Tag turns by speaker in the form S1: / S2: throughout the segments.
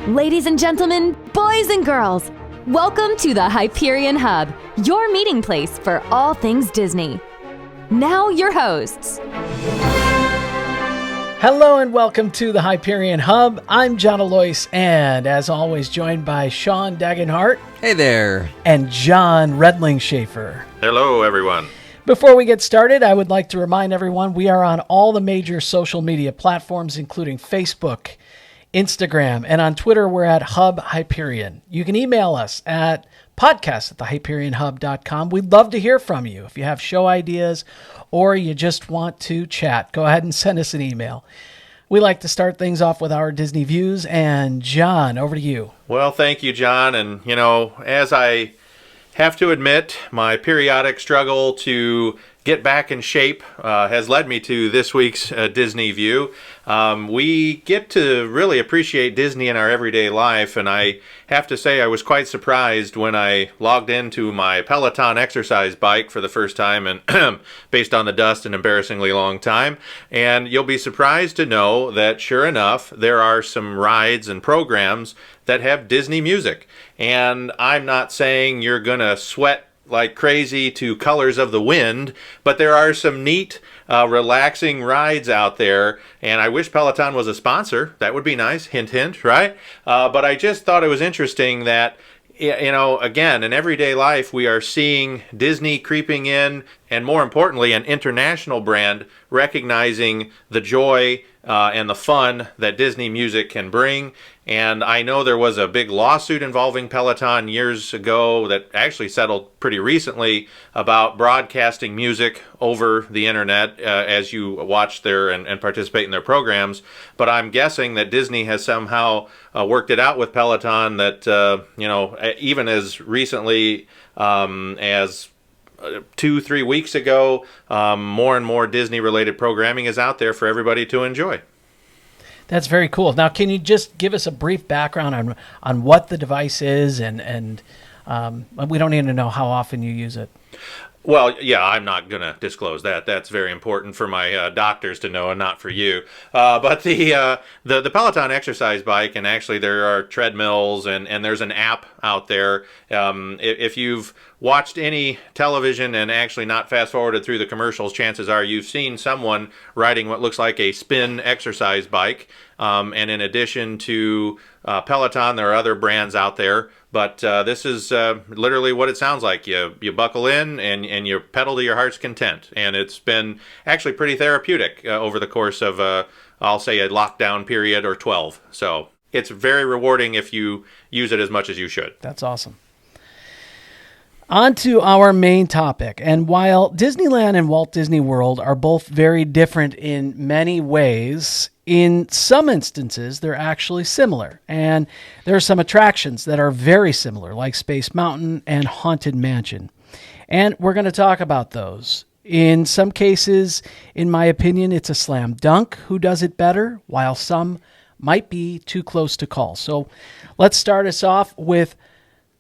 S1: Ladies and gentlemen, boys and girls, welcome to the Hyperion Hub, your meeting place for all things Disney. Now your hosts.
S2: Hello and welcome to the Hyperion Hub. I'm John Alois, and as always joined by Sean Dagenhart.
S3: Hey there.
S2: And John Redling-Schaefer.
S4: Hello, everyone.
S2: Before we get started, I would like to remind everyone we are on all the major social media platforms, including Facebook, Instagram, and on Twitter, we're at Hub Hyperion. You can email us at podcast@thehyperionhub.com. We'd love to hear from you. If you have show ideas or you just want to chat, go ahead and send us an email. We like to start things off with our Disney views, and John, over to you.
S4: Well, thank you, John. And, as I have to admit, my periodic struggle to get back in shape has led me to this week's Disney View. We get to really appreciate Disney in our everyday life, and I have to say I was quite surprised when I logged into my Peloton exercise bike for the first time, and based on the dust, an embarrassingly long time. And you'll be surprised to know that, sure enough, there are some rides and programs that have Disney music. And I'm not saying you're going to sweat like crazy to Colors of the Wind, but there are some neat, relaxing rides out there, and I wish Peloton was a sponsor. That would be nice. Hint, hint, right? But I just thought it was interesting that, again, in everyday life, we are seeing Disney creeping in, and more importantly, an international brand recognizing the joy and the fun that Disney music can bring. And I know there was a big lawsuit involving Peloton years ago that actually settled pretty recently about broadcasting music over the internet as you watch their and participate in their programs. But I'm guessing that Disney has somehow worked it out with Peloton that, even as recently as 2-3 weeks ago, more and more Disney-related programming is out there for everybody to enjoy.
S2: That's very cool. Now, can you just give us a brief background on what the device is, and we don't need to know how often you use it.
S4: Well, yeah, I'm not going to disclose that. That's very important for my doctors to know and not for you. But the Peloton exercise bike, and actually there are treadmills and there's an app out there. If you've watched any television and actually not fast forwarded through the commercials, chances are you've seen someone riding what looks like a spin exercise bike. And in addition to Peloton, there are other brands out there. But this is literally what it sounds like. You buckle in and you pedal to your heart's content. And it's been actually pretty therapeutic over the course of, I'll say, a lockdown period or 12. So it's very rewarding if you use it as much as you should.
S2: That's awesome. On to our main topic. And while Disneyland and Walt Disney World are both very different in many ways, in some instances, they're actually similar. And there are some attractions that are very similar, like Space Mountain and Haunted Mansion. And we're going to talk about those. In some cases, in my opinion, it's a slam dunk who does it better, while some might be too close to call. So let's start us off with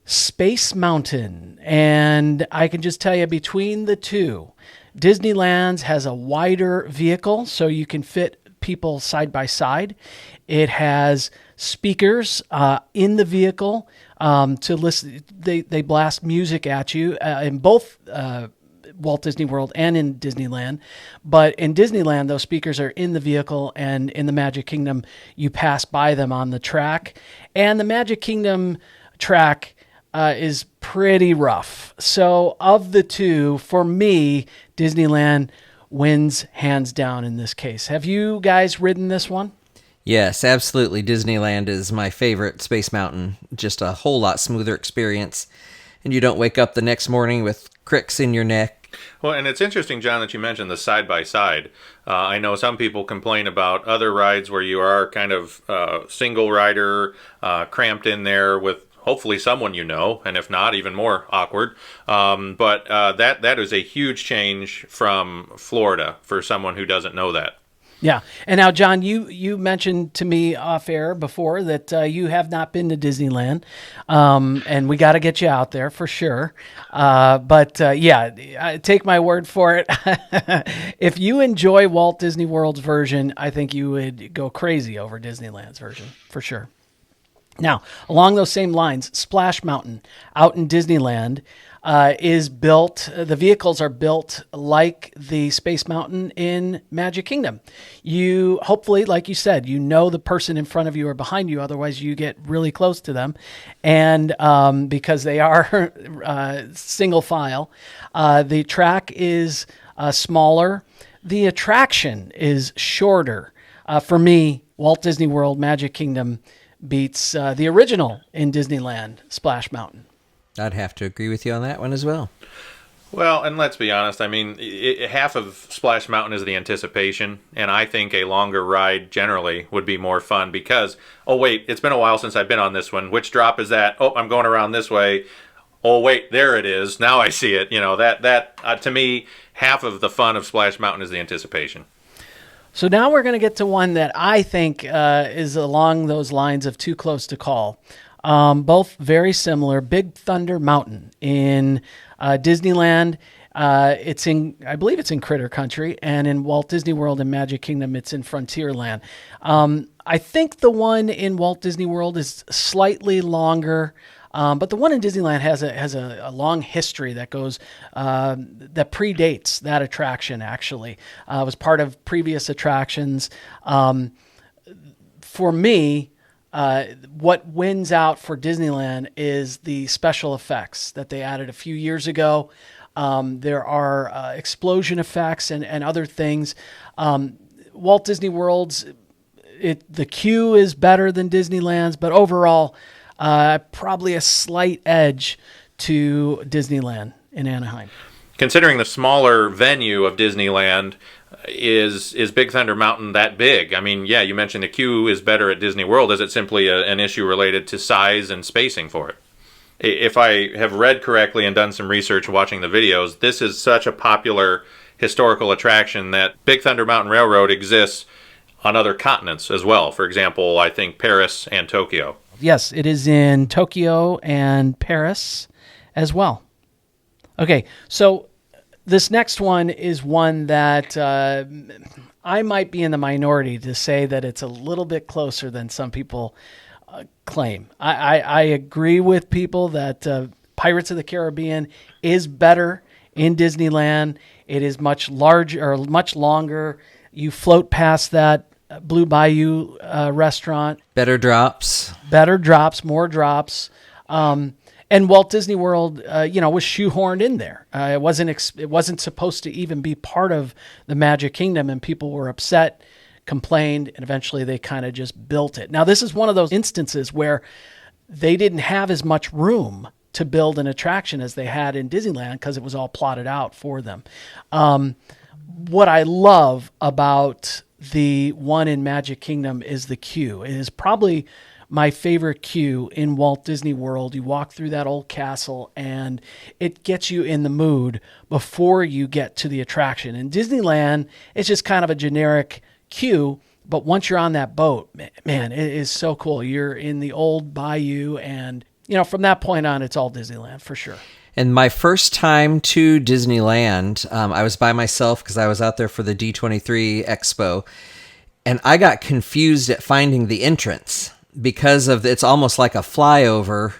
S2: Space Mountain. And I can just tell you, between the two, Disneyland's has a wider vehicle, so you can fit people side by side. It has speakers in the vehicle to listen. They blast music at you in both Walt Disney World and in Disneyland. But in Disneyland, those speakers are in the vehicle, and in the Magic Kingdom, you pass by them on the track. And the Magic Kingdom track is pretty rough. So of the two, for me, Disneyland wins hands down in this case. Have you guys ridden this one?
S3: Yes, absolutely. Disneyland is my favorite. Space Mountain, just a whole lot smoother experience. And you don't wake up the next morning with cricks in your neck.
S4: Well, and it's interesting, John, that you mentioned the side-by-side. I know some people complain about other rides where you are kind of single rider, cramped in there with hopefully someone you know, and if not, even more awkward. But that is a huge change from Florida for someone who doesn't know that.
S2: Yeah. And now, John, you mentioned to me off air before that you have not been to Disneyland, and we got to get you out there for sure. But take my word for it. If you enjoy Walt Disney World's version, I think you would go crazy over Disneyland's version for sure. Now, along those same lines, Splash Mountain out in Disneyland is built, the vehicles are built like the Space Mountain in Magic Kingdom. You, hopefully, like you said, you know the person in front of you or behind you, otherwise you get really close to them. And because they are single file, the track is smaller. The attraction is shorter. For me, Walt Disney World Magic Kingdom beats the original in Disneyland, Splash Mountain.
S3: I'd have to agree with you on that one as well.
S4: Well, and let's be honest. I mean, half of Splash Mountain is the anticipation, and I think a longer ride generally would be more fun because, oh wait, it's been a while since I've been on this one. Which drop is that? Oh, I'm going around this way. Oh wait, there it is. Now I see it. You know, that to me, half of the fun of Splash Mountain is the anticipation.
S2: So now we're going to get to one that I think is along those lines of too close to call. Both very similar. Big Thunder Mountain in Disneyland. I believe it's in Critter Country, and in Walt Disney World and Magic Kingdom, it's in Frontierland. I think the one in Walt Disney World is slightly longer. But the one in Disneyland has a long history that goes that predates that attraction. Actually, it was part of previous attractions. For me, what wins out for Disneyland is the special effects that they added a few years ago. There are explosion effects and other things. Walt Disney World's the queue is better than Disneyland's, but overall. Probably a slight edge to Disneyland in Anaheim.
S4: Considering the smaller venue of Disneyland, is Big Thunder Mountain that big? I mean, yeah, you mentioned the queue is better at Disney World. Is it simply an issue related to size and spacing for it? If I have read correctly and done some research watching the videos, this is such a popular historical attraction that Big Thunder Mountain Railroad exists on other continents as well. For example, I think Paris and Tokyo.
S2: Yes, it is in Tokyo and Paris as well. Okay, so this next one is one that I might be in the minority to say that it's a little bit closer than some people claim. I agree with people that Pirates of the Caribbean is better in Disneyland. It is much larger or much longer. You float past that Blue Bayou restaurant.
S3: Better drops,
S2: more drops. And Walt Disney World, was shoehorned in there. It wasn't supposed to even be part of the Magic Kingdom, and people were upset, complained, and eventually they kind of just built it. Now, this is one of those instances where they didn't have as much room to build an attraction as they had in Disneyland because it was all plotted out for them. What I love about the one in Magic Kingdom is the queue. It is probably my favorite queue in Walt Disney World. You walk through that old castle and it gets you in the mood before you get to the attraction. In Disneyland, it's just kind of a generic queue, but once you're on that boat, man, it is so cool. You're in the old bayou, and from that point on, it's all Disneyland for sure.
S3: And my first time to Disneyland, I was by myself because I was out there for the D23 Expo, and I got confused at finding the entrance because it's almost like a flyover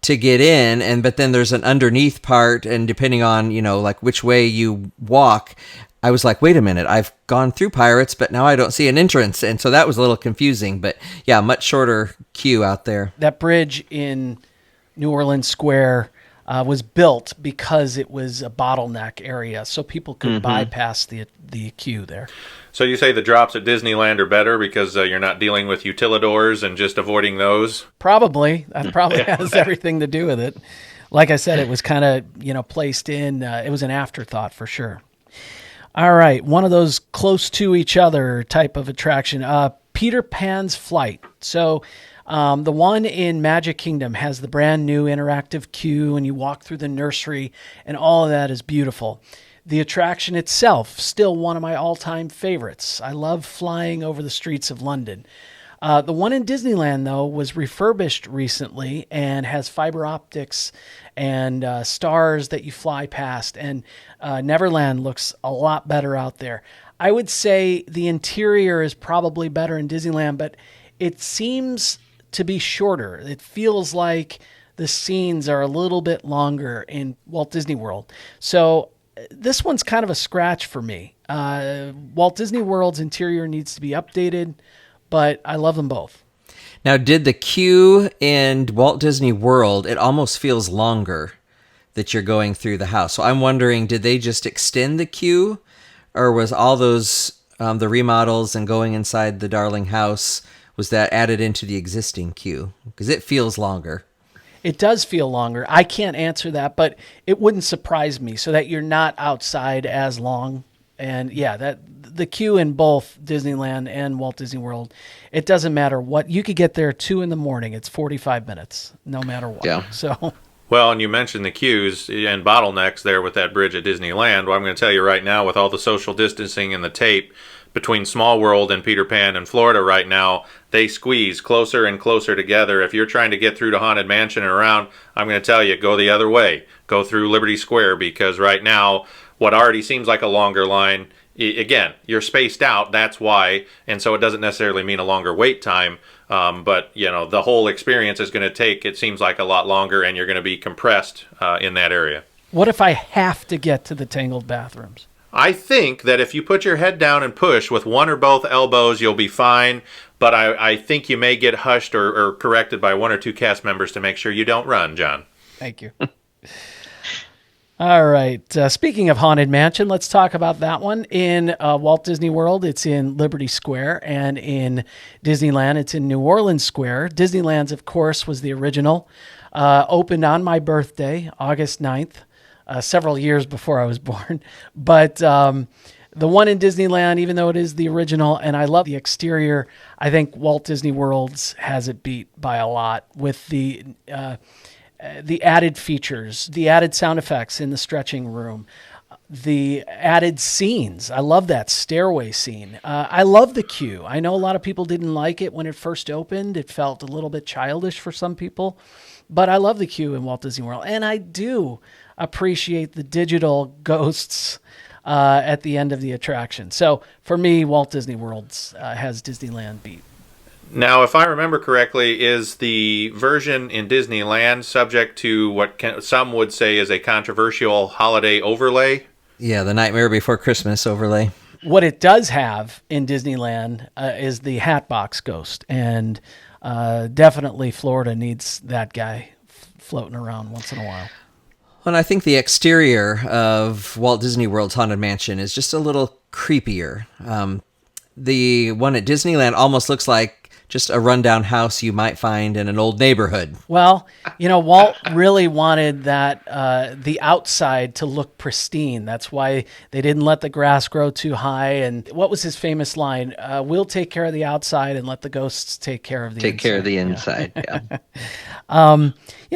S3: to get in, but then there's an underneath part, and depending on like which way you walk, I was like, wait a minute, I've gone through Pirates, but now I don't see an entrance, and so that was a little confusing. But yeah, much shorter queue out there.
S2: That bridge in New Orleans Square was built because it was a bottleneck area, so people could bypass the queue there.
S4: So you say the drops at Disneyland are better because you're not dealing with utilidors and just avoiding those?
S2: Probably. That probably has everything to do with it. Like I said, it was kind of, placed in. It was an afterthought for sure. All right, one of those close to each other type of attraction, Peter Pan's Flight. So the one in Magic Kingdom has the brand new interactive queue, and you walk through the nursery, and all of that is beautiful. The attraction itself, still one of my all-time favorites. I love flying over the streets of London. The one in Disneyland, though, was refurbished recently and has fiber optics and stars that you fly past. And Neverland looks a lot better out there. I would say the interior is probably better in Disneyland, but it seems to be shorter. It feels like the scenes are a little bit longer in Walt Disney World. So this one's kind of a scratch for me. Walt Disney World's interior needs to be updated, but I love them both.
S3: Now, did the queue in Walt Disney World, it almost feels longer that you're going through the house. So I'm wondering, did they just extend the queue, or was all those, the remodels and going inside the Darling house, was that added into the existing queue? Because it feels longer.
S2: It does feel longer. I can't answer that, but it wouldn't surprise me, so that you're not outside as long. And yeah, that the queue in both Disneyland and Walt Disney World, it doesn't matter what. You could get there 2 a.m. It's 45 minutes, no matter what.
S3: Yeah.
S2: So.
S4: Well, and you mentioned the queues and bottlenecks there with that bridge at Disneyland. Well, I'm going to tell you right now, with all the social distancing and the tape between Small World and Peter Pan and Florida right now, they squeeze closer and closer together. If you're trying to get through to Haunted Mansion and around, I'm going to tell you, go the other way. Go through Liberty Square, because right now, what already seems like a longer line, again, you're spaced out, that's why, and so it doesn't necessarily mean a longer wait time, but, the whole experience is going to take, it seems like, a lot longer, and you're going to be compressed in that area.
S2: What if I have to get to the tangled bathrooms?
S4: I think that if you put your head down and push with one or both elbows, you'll be fine. But I think you may get hushed or corrected by 1 or 2 cast members to make sure you don't run, John.
S2: Thank you. All right. Speaking of Haunted Mansion, let's talk about that one. In Walt Disney World, it's in Liberty Square, and in Disneyland, it's in New Orleans Square. Disneyland's, of course, was the original. Opened on my birthday, August 9th. Several years before I was born. But the one in Disneyland, even though it is the original, and I love the exterior, I think Walt Disney World's has it beat by a lot with the added features, the added sound effects in the stretching room, the added scenes. I love that stairway scene. I love the queue. I know a lot of people didn't like it when it first opened. It felt a little bit childish for some people, but I love the queue in Walt Disney World, and I do appreciate the digital ghosts at the end of the attraction. So for me, Walt Disney World has Disneyland beat.
S4: Now, if I remember correctly, is the version in Disneyland subject to what some would say is a controversial holiday overlay?
S3: Yeah, the Nightmare Before Christmas overlay.
S2: What it does have in Disneyland is the Hatbox Ghost, and definitely Florida needs that guy floating around once in a while.
S3: Well, I think the exterior of Walt Disney World's Haunted Mansion is just a little creepier. The one at Disneyland almost looks like just a rundown house you might find in an old neighborhood.
S2: Well, Walt really wanted that the outside to look pristine. That's why they didn't let the grass grow too high. And what was his famous line? We'll take care of the outside and let the ghosts take care of the inside.
S3: Take care of the inside, yeah.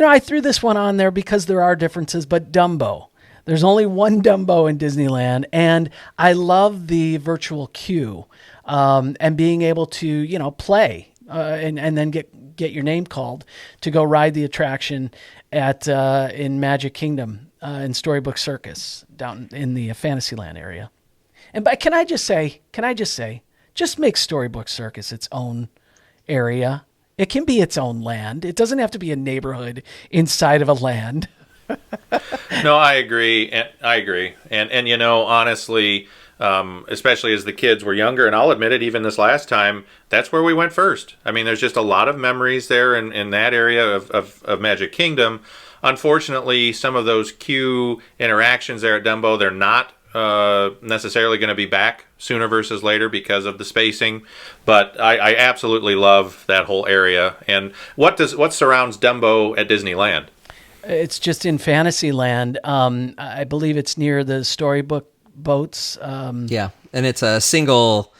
S2: I threw this one on there because there are differences, but Dumbo. There's only one Dumbo in Disneyland, and I love the virtual queue and being able to, play and then get your name called to go ride the attraction in Magic Kingdom in Storybook Circus down in the Fantasyland area. And can I just say, just make Storybook Circus its own area. It can be its own land. It doesn't have to be a neighborhood inside of a land.
S4: No, I agree. And honestly, especially as the kids were younger, and I'll admit it, even this last time, that's where we went first. I mean, there's just a lot of memories there in that area of Magic Kingdom. Unfortunately, some of those queue interactions there at Dumbo, they're not necessarily going to be back sooner versus later because of the spacing, but I absolutely love that whole area. And what surrounds Dumbo at Disneyland?
S2: It's just in Fantasyland. I believe it's near the Storybook boats.
S3: Yeah, and it's a single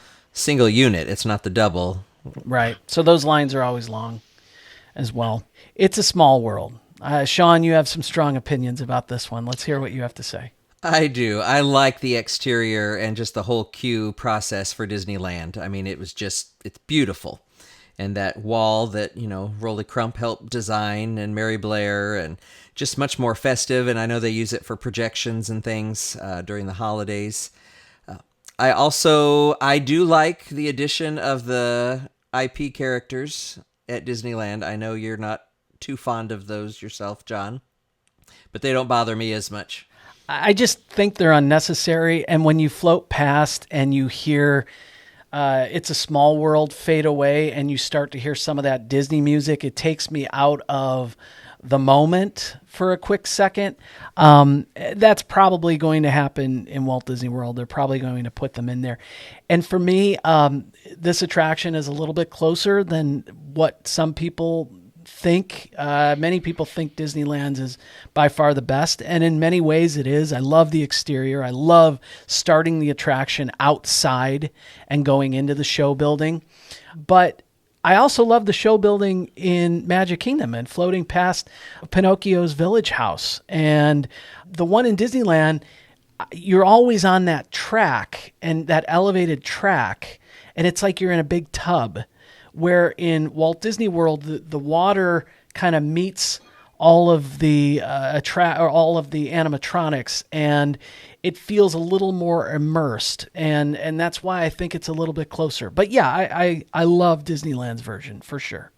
S3: unit. It's not the double.
S2: Right. So those lines are always long as well. It's a small world. Sean, you have some strong opinions about this one. Let's hear what you have to say.
S3: I do. I like the exterior and just the whole queue process for Disneyland. I mean, it's beautiful. And that wall that, Rolly Crump helped design, and Mary Blair, and just much more festive. And I know they use it for projections and things during the holidays. I do like the addition of the IP characters at Disneyland. I know you're not too fond of those yourself, John, but they don't bother me as much.
S2: I just think they're unnecessary. And when you float past and you hear It's a Small World fade away and you start to hear some of that Disney music, it takes me out of the moment for a quick second. That's probably going to happen in Walt Disney World. They're probably going to put them in there. And for me, this attraction is a little bit closer than what some people think. Many people think Disneyland's is by far the best, and in many ways it is. I love the exterior. I love starting the attraction outside and going into the show building. But I also love the show building in Magic Kingdom and floating past Pinocchio's village house. And the one in Disneyland, you're always on that track and that elevated track, and it's like you're in a big tub. Where in Walt Disney World, the water kind of meets all of the all of the animatronics, and it feels a little more immersed, and that's why I think it's a little bit closer. But yeah, I love Disneyland's version for sure.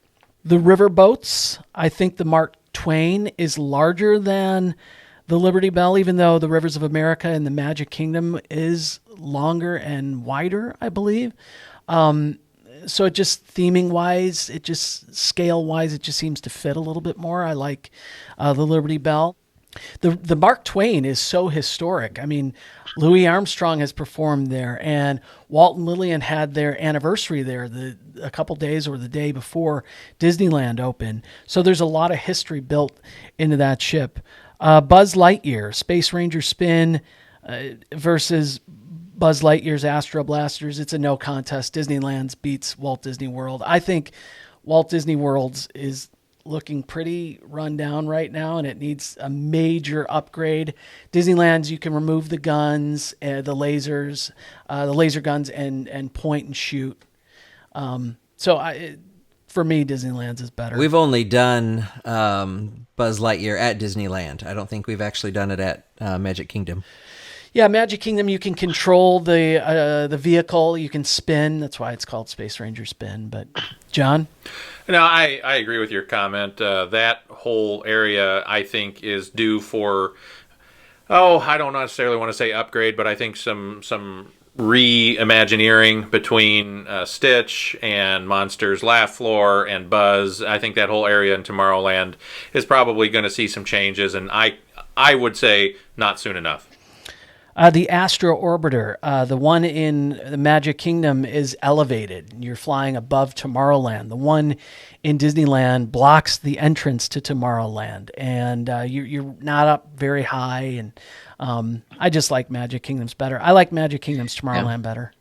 S2: The river boats, I think the Mark Twain is larger than the Liberty Bell, even though the Rivers of America and the Magic Kingdom is longer and wider, I believe. So it just theming-wise, it just scale-wise, it just seems to fit a little bit more. I like the Liberty Bell. The Mark Twain is so historic. I mean, Louis Armstrong has performed there, and Walt and Lillian had their anniversary there a couple days or the day before Disneyland opened. So there's a lot of history built into that ship. Buzz Lightyear, Space Ranger Spin versus Buzz Lightyear's Astro Blasters. It's a no contest. Disneyland's beats Walt Disney World. I think Walt Disney World's is looking pretty run down right now, and it needs a major upgrade. Disneyland's, you can remove the guns, the lasers, the laser guns, and point and shoot. For me, Disneyland's is better.
S3: We've only done Buzz Lightyear at Disneyland. I don't think we've actually done it at Magic Kingdom.
S2: Yeah, Magic Kingdom, you can control the vehicle. You can spin. That's why it's called Space Ranger Spin. But, John?
S4: No, I agree with your comment. That whole area, I think, is due for, I don't necessarily want to say upgrade, but I think some re-imagineering between Stitch and Monsters Laugh Floor and Buzz. I think that whole area in Tomorrowland is probably going to see some changes, and I would say not soon enough.
S2: The Astro Orbiter, the one in the Magic Kingdom, is elevated. You're flying above Tomorrowland. The one in Disneyland blocks the entrance to Tomorrowland, and you're not up very high. And I just like Magic Kingdom's better. I like Magic Kingdom's Tomorrowland better.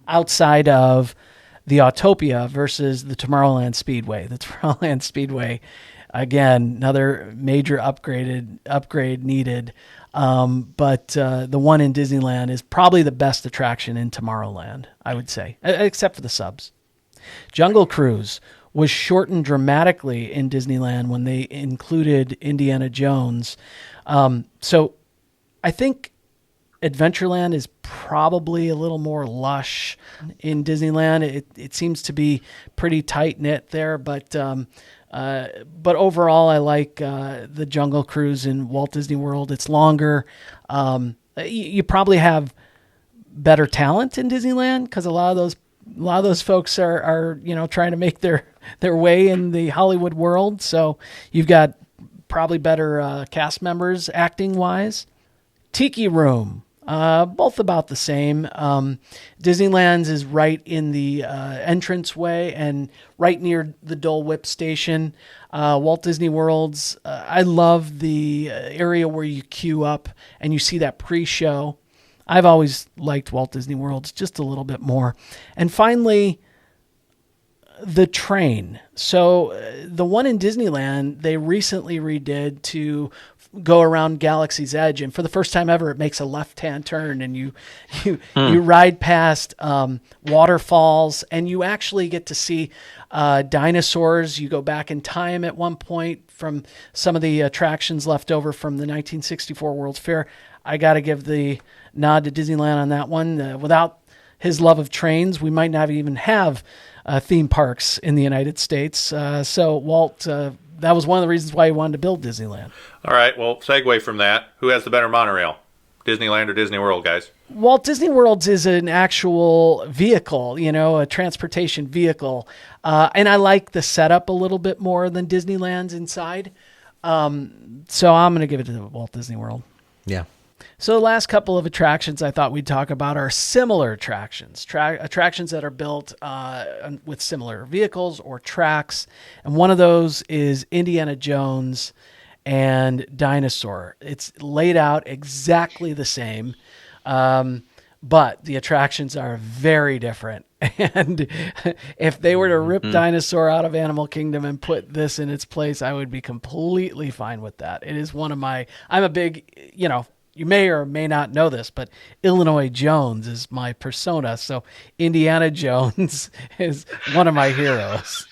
S2: Outside of the Autopia versus the Tomorrowland Speedway. The Tomorrowland Speedway, again, another major upgrade needed. But the one in Disneyland is probably the best attraction in Tomorrowland, I would say, except for the subs. Jungle Cruise was shortened dramatically in Disneyland when they included Indiana Jones. So I think Adventureland is probably a little more lush in Disneyland. It seems to be pretty tight-knit there, but overall, I like the Jungle Cruise in Walt Disney World. It's longer. You probably have better talent in Disneyland because a lot of those folks are trying to make their way in the Hollywood world. So you've got probably better cast members acting wise. Tiki Room. Both about the same. Disneyland's is right in the entranceway and right near the Dole Whip station. Walt Disney World's, I love the area where you queue up and you see that pre-show. I've always liked Walt Disney World's just a little bit more. And finally, the train. So the one in Disneyland, they recently redid to go around Galaxy's Edge, and for the first time ever, it makes a left-hand turn, and you ride past waterfalls, and you actually get to see dinosaurs. You go back in time at one point from some of the attractions left over from the 1964 World's Fair. I got to give the nod to Disneyland on that one. Without his love of trains, we might not even have theme parks in the United States. So Walt, that was one of the reasons why he wanted to build Disneyland.
S4: All right, well, segue from that. Who has the better monorail? Disneyland or Disney World, guys?
S2: Walt Disney World's is an actual vehicle, a transportation vehicle. And I like the setup a little bit more than Disneyland's inside. So I'm going to give it to Walt Disney World.
S3: Yeah.
S2: So the last couple of attractions I thought we'd talk about are similar attractions, attractions that are built with similar vehicles or tracks. And one of those is Indiana Jones and Dinosaur. It's laid out exactly the same, but the attractions are very different. And if they were to rip Dinosaur out of Animal Kingdom and put this in its place, I would be completely fine with that. It is I'm a big, you may or may not know this, but Illinois Jones is my persona. So Indiana Jones is one of my heroes.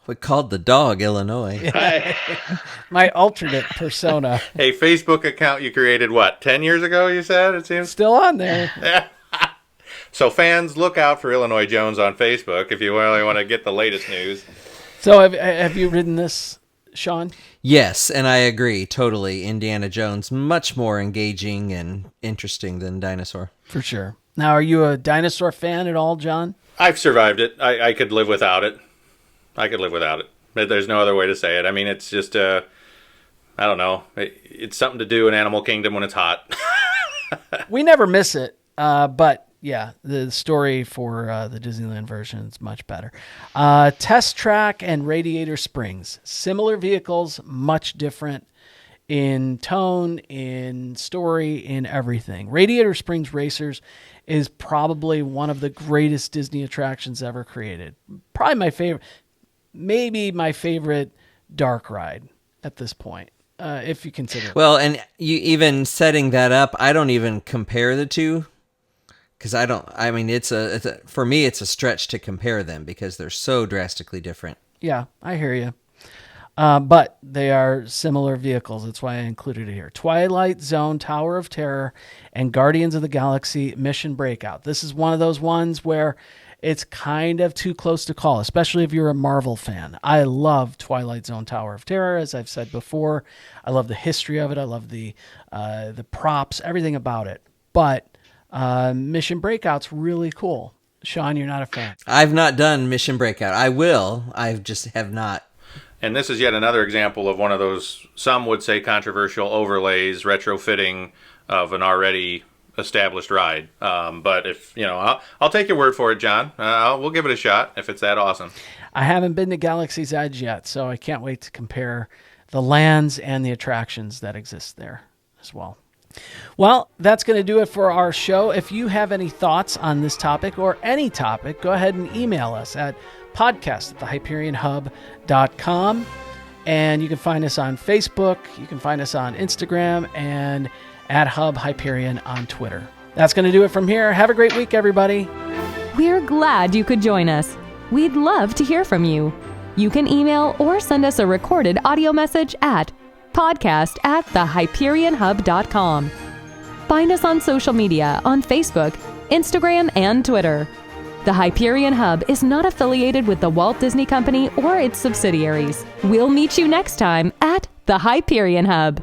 S3: We called the dog Illinois.
S2: My alternate persona.
S4: Hey, Facebook account you created, 10 years ago, you said, it seems?
S2: Still on there.
S4: So fans, look out for Illinois Jones on Facebook if you really want to get the latest news.
S2: So have you ridden this, Sean?
S3: Yes, and I agree totally. Indiana Jones, much more engaging and interesting than Dinosaur.
S2: For sure. Now, are you a Dinosaur fan at all, John?
S4: I've survived it. I could live without it. But there's no other way to say it. I mean, it's just, I don't know. It's something to do in Animal Kingdom when it's hot.
S2: We never miss it, but yeah, the story for the Disneyland version is much better. Test Track and Radiator Springs. Similar vehicles, much different in tone, in story, in everything. Radiator Springs Racers is probably one of the greatest Disney attractions ever created. Probably my favorite. Maybe my favorite dark ride at this point, if you consider it.
S3: Well, and you even setting that up, I don't even compare the two because for me, it's a stretch to compare them because they're so drastically different.
S2: Yeah, I hear you. But they are similar vehicles. That's why I included it here. Twilight Zone, Tower of Terror, and Guardians of the Galaxy Mission Breakout. This is one of those ones where it's kind of too close to call, especially if you're a Marvel fan. I love Twilight Zone Tower of Terror, as I've said before. I love the history of it. I love the props, everything about it. But Mission Breakout's really cool. Sean, you're not a fan.
S3: I've not done Mission Breakout. I will. I just have not.
S4: And this is yet another example of one of those, some would say controversial overlays, retrofitting of an already established ride. But if, I'll take your word for it, John. We'll give it a shot if it's that awesome.
S2: I haven't been to Galaxy's Edge yet, so I can't wait to compare the lands and the attractions that exist there as well. Well, that's going to do it for our show. If you have any thoughts on this topic or any topic, go ahead and email us at podcast@thehyperionhub.com. And you can find us on Facebook. You can find us on Instagram and at Hub Hyperion on Twitter. That's going to do it from here. Have a great week, everybody.
S1: We're glad you could join us. We'd love to hear from you. You can email or send us a recorded audio message at podcast@thehyperionhub.com. Find us on social media on Facebook, Instagram, and Twitter. The Hyperion Hub is not affiliated with the Walt Disney Company or its subsidiaries. We'll meet you next time at the Hyperion Hub.